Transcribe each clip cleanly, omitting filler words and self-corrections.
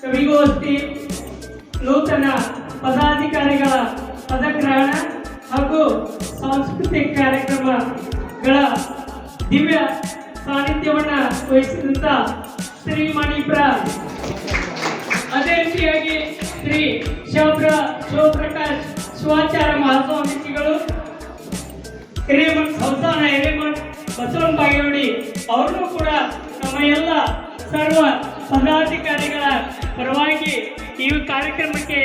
ಕವಿಗೋಷ್ಠಿ, ನೂತನ ಪದಾಧಿಕಾರಿಗಳ ಪದಗ್ರಹಣ ಹಾಗೂ ಸಾಂಸ್ಕೃತಿಕ ಕಾರ್ಯಕ್ರಮಗಳ ದಿವ್ಯ ಸಾನ್ನಿಧ್ಯವನ್ನು ವಹಿಸಿದಂಥ ಶ್ರೀ ಮಣಿಪುರ, ಅದೇ ರೀತಿಯಾಗಿ ಶ್ರೀ ಶಿವಪ್ರಕಾಶ್ ಶಿವಾಚಾರ ಮಹಾಸ್ವಾಮೀಜಿಗಳು, ಹಿರೇಮಠ ಸಂಸ್ಥಾನ ಹಿರೇಮಠ ಬಸವನ ಬಾಗೇವಾಡಿ ಅವರನ್ನು ಕೂಡ ನಮ್ಮ ಎಲ್ಲ ಸರ್ವ ಪದಾಧಿಕಾರಿಗಳ ಪರವಾಗಿ ಈ ಕಾರ್ಯಕ್ರಮಕ್ಕೆ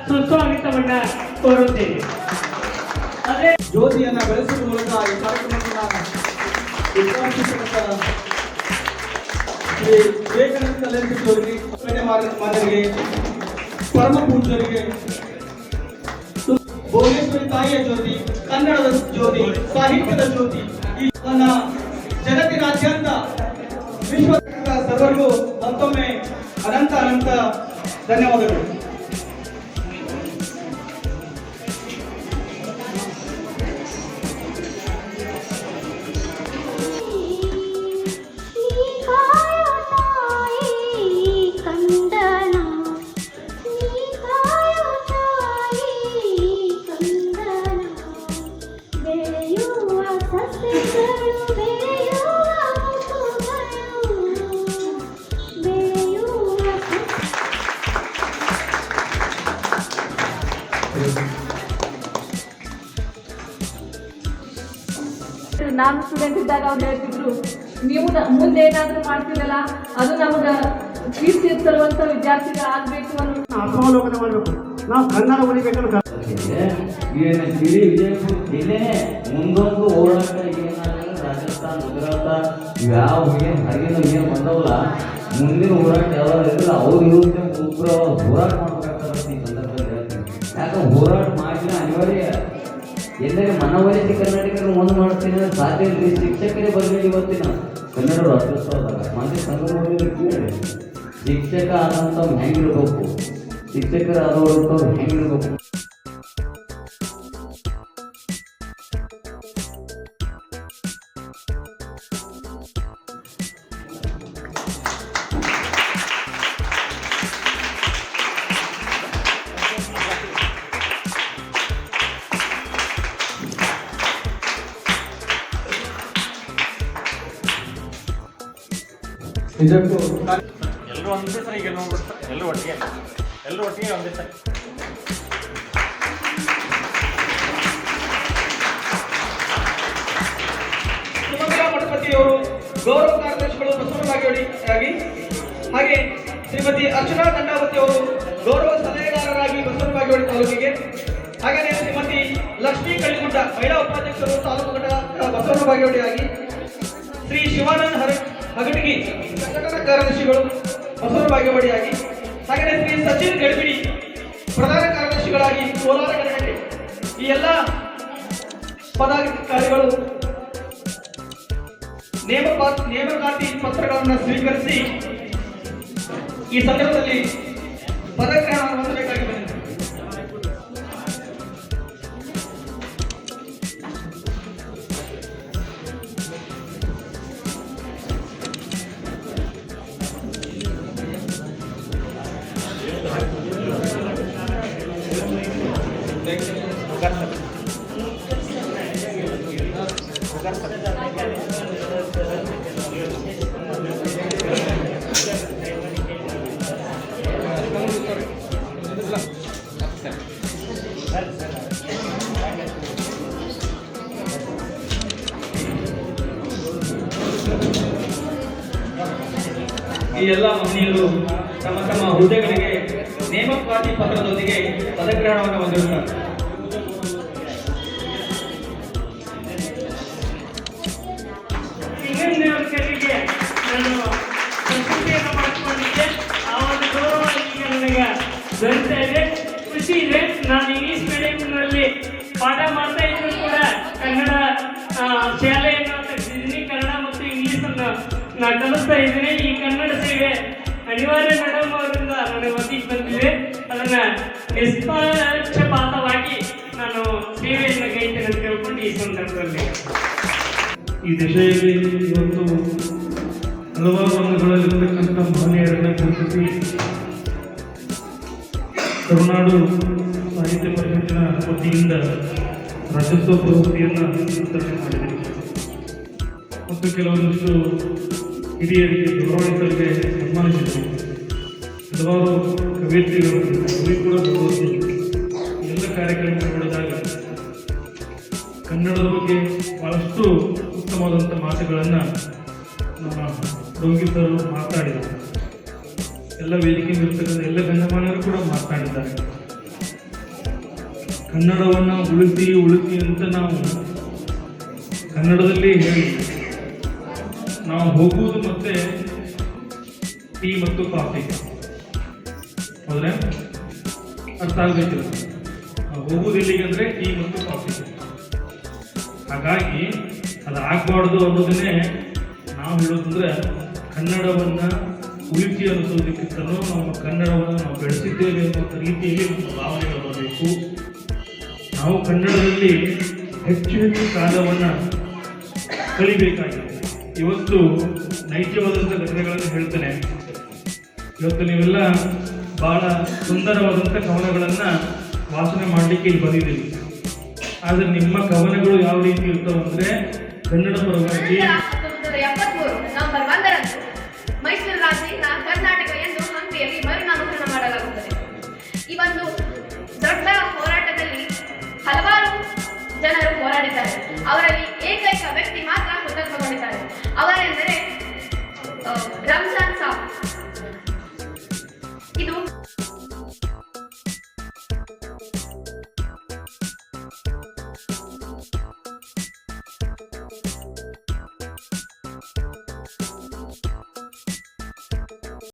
ಸುಸ್ವಾಗತವನ್ನ ಕೋರುತ್ತೇನೆ. ಅದೇ ಜ್ಯೋತಿಯನ್ನ ಬೆಳೆಸುವ ಮೂಲಕ ಈ ಕಾರ್ಯಕ್ರಮವನ್ನು ಶ್ರೀ ವಿವೇಕಾನಂದ ಕಲ್ಯಾಣಕ್ಕೆ ಮಾನವರಿಗೆ, ಪರಮ ಪೂಜ್ಯರಿಗೆ, ಭುವನೇಶ್ವರಿ ತಾಯಿಯ ಜ್ಯೋತಿ, ಕನ್ನಡದ ಜ್ಯೋತಿ, ಸಾಹಿತ್ಯದ ಜ್ಯೋತಿ ಈ ಜಗತ್ತಿನಾದ್ಯಂತ ವಿಶ್ವ ಸರ್ವರಿಗೂ ಮತ್ತೊಮ್ಮೆ ಅನಂತ ಅನಂತ ಧನ್ಯವಾದಗಳು. ನಾನು ಸ್ಟೂಡೆಂಟ್ ಇದ್ದಾಗ ಅವ್ರು ಹೇಳ್ತಿದ್ರು, ನೀವು ಮುಂದೆ ಏನಾದರೂ ಮಾಡ್ತಿರಲ್ಲ ಅದು ನಮಗೆ ಕೀರ್ತಿ ತರುವಂತ ವಿದ್ಯಾರ್ಥಿಗಳು ಆಗ್ಬೇಕು ಅನ್ನೋ ಅಪವಲೋಕನ ಮಾಡಬೇಕು. ನಾವು ಕನ್ನಡ ಉಳಿಬೇಕಂತ ಇಡೀ ವಿಜಯಪುರ ಜಿಲ್ಲೆ ಮುಂದೊಂದು ಹೋರಾಟ ಏನಾಗಲ್ಲ. ರಾಜಸ್ಥಾನ, ಗುಜರಾತ ಯಾವ ಏನು ಹೊರಗಿನ ಏನು ಬಂದವಲ್ಲ, ಮುಂದಿನ ಹೋರಾಟ ಯಾವಾಗ ಇರಲ್ಲ ಅವ್ರ ವಿರುದ್ಧ ಒಬ್ಬರು ಹೋರಾಟ ಮಾಡ್ಬೇಕಾಗ್ತದೆ. ಈ ಸಂದರ್ಭದಲ್ಲಿ ಹೇಳ್ತೀನಿ, ಯಾಕಂದ್ರೆ ಹೋರಾಟ ಮಾಡಿದ್ರೆ ಅನಿವಾರ್ಯ. ಎಲ್ಲರೂ ಮನವೊಲಿಸಿ ಕನ್ನಡಿಗರನ್ನು ಒಂದು ಮಾಡ್ತೀನಿ ಅಂದ್ರೆ ಸಾಧ್ಯ ಇಲ್ಲ. ಶಿಕ್ಷಕರೇ ಬರಬೇಕು. ಇವತ್ತಿನ ಕನ್ನಡ ರಾಜ್ಯೋತ್ಸವದಾಗ ಮಾನ್ಯ ಸಂಘಟನೆ ಕೇಳಿ, ಶಿಕ್ಷಕ ಆದಂಥವ್ರು ಹೆಂಗಿರ್ಬೇಕು, ಶಿಕ್ಷಕರಾದವ್ರು ಹೆಂಗಿರ್ಬೇಕು. ನಿಜಕ್ಕೂ ಎಲ್ಲರೂ ಒಂದೇ ಸರಿ ಈಗ ನೋಡ್ಬಿಡ್ತಾರೆ. ಎಲ್ಲರೂ ಒಟ್ಟಿಗೆ ಒಂದೇ ಸರಿ. ಸುಮಂಗಲ ಮಠಪತಿಯವರು ಗೌರವ ಕಾರ್ಯದರ್ಶಿಗಳು ಬಸವನ ಬಾಗೇವಾಡಿ ಆಗಿ, ಹಾಗೆ ಶ್ರೀಮತಿ ಅರ್ಚನಾ ದಂಡಾವತಿ ಅವರು ಗೌರವ ಸಲಹೆಗಾರರಾಗಿ ಬಸವನ ಬಾಗೇವಾಡಿ ತಾಲೂಕಿಗೆ, ಹಾಗೆಯೇ ಶ್ರೀಮತಿ ಲಕ್ಷ್ಮೀ ಕಳ್ಳಿಗುಡ್ಡ ಮಹಿಳಾ ಉಪಾಧ್ಯಕ್ಷರು ತಾಲೂಕು ಘಟಕ ಬಸವನ ಬಾಗೇವಾಡಿ ಆಗಿ, ಶ್ರೀ ಶಿವಾನಂದ ಹಗಟಗಿ ಸಂಘಟನಾ ಕಾರ್ಯದರ್ಶಿಗಳು ಬಸವನ ಬಾಗೇವಾಡಿಯಾಗಿ, ಹಾಗೆಯೇ ಶ್ರೀ ಸಚಿನ್ ಗಡ್ಬಿಡಿ ಪ್ರಧಾನ ಕಾರ್ಯದರ್ಶಿಗಳಾಗಿ ಕೋಲಾರ ಘಟಕಕ್ಕೆ, ಈ ಎಲ್ಲ ಪದಾಧಿಕಾರಿಗಳು ನೇಮಕಾತಿ ಪತ್ರಗಳನ್ನು ಸ್ವೀಕರಿಸಿ ಈ ಸಂದರ್ಭದಲ್ಲಿ ಪದಗ್ರಹಣವನ್ನು ಹೊಂದಬೇಕಾಗಿ ಬಂದಿದೆ. ಈ ಎಲ್ಲ ಮಹನೀಯರು ತಮ್ಮ ತಮ್ಮ ಹುದ್ದೆಗಳಿಗೆ ನೇಮಕಾತಿ ಪತ್ರದೊಂದಿಗೆ ಪದಗ್ರಹಣವನ್ನು ಹೊಂದಿರುತ್ತಾರೆ. ನಾನು ಸಂಸ್ಕೃತಿಯನ್ನು ಮಾಡ್ಕೊಂಡಿದ್ದೆ, ಆ ಒಂದು ಗೌರವ ಈಗ ನನಗೆ ದೊರೀತಾ ಇದೆ, ಖುಷಿ ಇದೆ. ನಾನು ಇಂಗ್ಲಿಷ್ ಮೀಡಿಯಂನಲ್ಲಿ ಪಾಠ ಮಾಡ್ತಾ ಇದ್ರು ಕೂಡ ಕನ್ನಡ ಶಾಲೆಯನ್ನು ತೆಗೆದಿದ್ದೀನಿ. ಕನ್ನಡ ಮತ್ತು ಇಂಗ್ಲೀಷನ್ನು ನಾನು ಕಲಿಸ್ತಾ ಇದ್ದೀನಿ. ಈ ಕನ್ನಡ ಸೇವೆ ಅನಿವಾರ್ಯ ಮೇಡಮ್ ಅವರಿಂದ ನನಗೆ ಒದಗಿ ಬಂದಿದೆ. ಅದನ್ನು ನಿಷ್ಪಕ್ಷಪಾತವಾಗಿ ನಾನು ಸೇವೆಯನ್ನು ಕೈತೇನೆ ಅಂತ ಹೇಳ್ಕೊಂಡು ಈ ಸಂದರ್ಭದಲ್ಲಿ ಈ ದಿಶೆಯಲ್ಲಿ ಇವತ್ತು ಹಲವಾರು ರಂಗಗಳಲ್ಲಿರ್ತಕ್ಕಂಥ ಮಹನೀಯರನ್ನು ಗುರುತಿಸಿ ಕರುನಾಡು ಸಾಹಿತ್ಯ ಪರಿಷತ್ತಿನ ವತಿಯಿಂದ ರಾಜ್ಯೋತ್ಸವ ಪ್ರಶಸ್ತಿಯನ್ನು ವಿತರಣೆ ಮಾಡಿದೆ ಮತ್ತು ಕೆಲವೊಂದಿಷ್ಟು ಹಿರಿಯರಿಗೆ ಗೌರವಾನ್ವಿತರಿಗೆ ಸನ್ಮಾನಿಸಿದರು. ಹಲವಾರು ಕವಿಯತ್ರಿಗಳು ಕವಿ ಕೂಡ ಬರುವುದು ಎಲ್ಲ ಕಾರ್ಯಕ್ರಮ ನೋಡಿದಾಗ ಕನ್ನಡದ ಬಗ್ಗೆ ಬಹಳಷ್ಟು ಉತ್ತಮವಾದಂಥ ಮಾತುಗಳನ್ನು ನಮ್ಮ ರೋಗಿತರು ಮಾತಾಡಿದರು. ಎಲ್ಲ ವೇದಿಕೆ ಇರ್ತಕ್ಕಂಥ ಎಲ್ಲ ಗಣ್ಯಮಾನ್ಯರು ಕೂಡ ಮಾತನಾಡಿದ್ದಾರೆ. ಕನ್ನಡವನ್ನು ಉಳಿಸಿ ಅಂತ ನಾವು ಕನ್ನಡದಲ್ಲಿ ಹೇಳಿ ನಾವು ಹೋಗುವುದು ಮತ್ತೆ ಟೀ ಮತ್ತು ಕಾಫಿ, ಹೌದ್ರೆ ಅರ್ಥ ಆಗಬೇಕಿಲ್ಲ. ನಾವು ಹೋಗುವುದು ಎಲ್ಲಿಗೆ ಅಂದರೆ ಟೀ ಮತ್ತು ಕಾಫಿ. ಹಾಗಾಗಿ ಅದು ಆಗಬಾರ್ದು ಅನ್ನೋದನ್ನೇ ನಾವು ಹೇಳೋದಂದ್ರೆ ಕನ್ನಡವನ್ನು ಉಳಿಸಿ ಅನ್ನಿಸೋದಕ್ಕಿಂತಲೂ ನಮ್ಮ ಕನ್ನಡವನ್ನು ನಾವು ಬೆಳೆಸಿದ್ದೇವೆ ಅನ್ನೋ ರೀತಿಯಲ್ಲಿ ನಮ್ಮ ಭಾವನೆಗಳು ಬರಬೇಕು. ನಾವು ಕನ್ನಡದಲ್ಲಿ ಹೆಚ್ಚು ಕಾಲವನ್ನು ಕಲಿಬೇಕಾಗಿದೆ. ಇವತ್ತು ನೈಜವಾದಂಥ ಘಟನೆಗಳನ್ನು ಹೇಳ್ತೇನೆ. ಇವತ್ತು ನೀವೆಲ್ಲ ಬಹಳ ಸುಂದರವಾದಂಥ ಕವನಗಳನ್ನು ವಾಚನ ಮಾಡಲಿಕ್ಕೆ ಇಲ್ಲಿ ಬಂದಿದ್ದೀವಿ. ಆದರೆ ನಿಮ್ಮ ಕವನಗಳು ಯಾವ ರೀತಿ ಇರ್ತವೆ ಅಂದರೆ ಕನ್ನಡ ಪರವಾಗಿ 1973 ನವೆಂಬರ್ 1ರಂದು ಮೈಸೂರು ರಾಜ್ಯದಿಂದ ಕರ್ನಾಟಕ ಎಂದು ಹಂಪಿಯಲ್ಲಿ ಮರುನಾಮಕರಣ ಮಾಡಲಾಗುತ್ತದೆ. ಈ ಒಂದು ದೊಡ್ಡ ಹೋರಾಟದಲ್ಲಿ ಹಲವಾರು ಜನರು ಹೋರಾಡಿದ್ದಾರೆ. ಅವರಲ್ಲಿ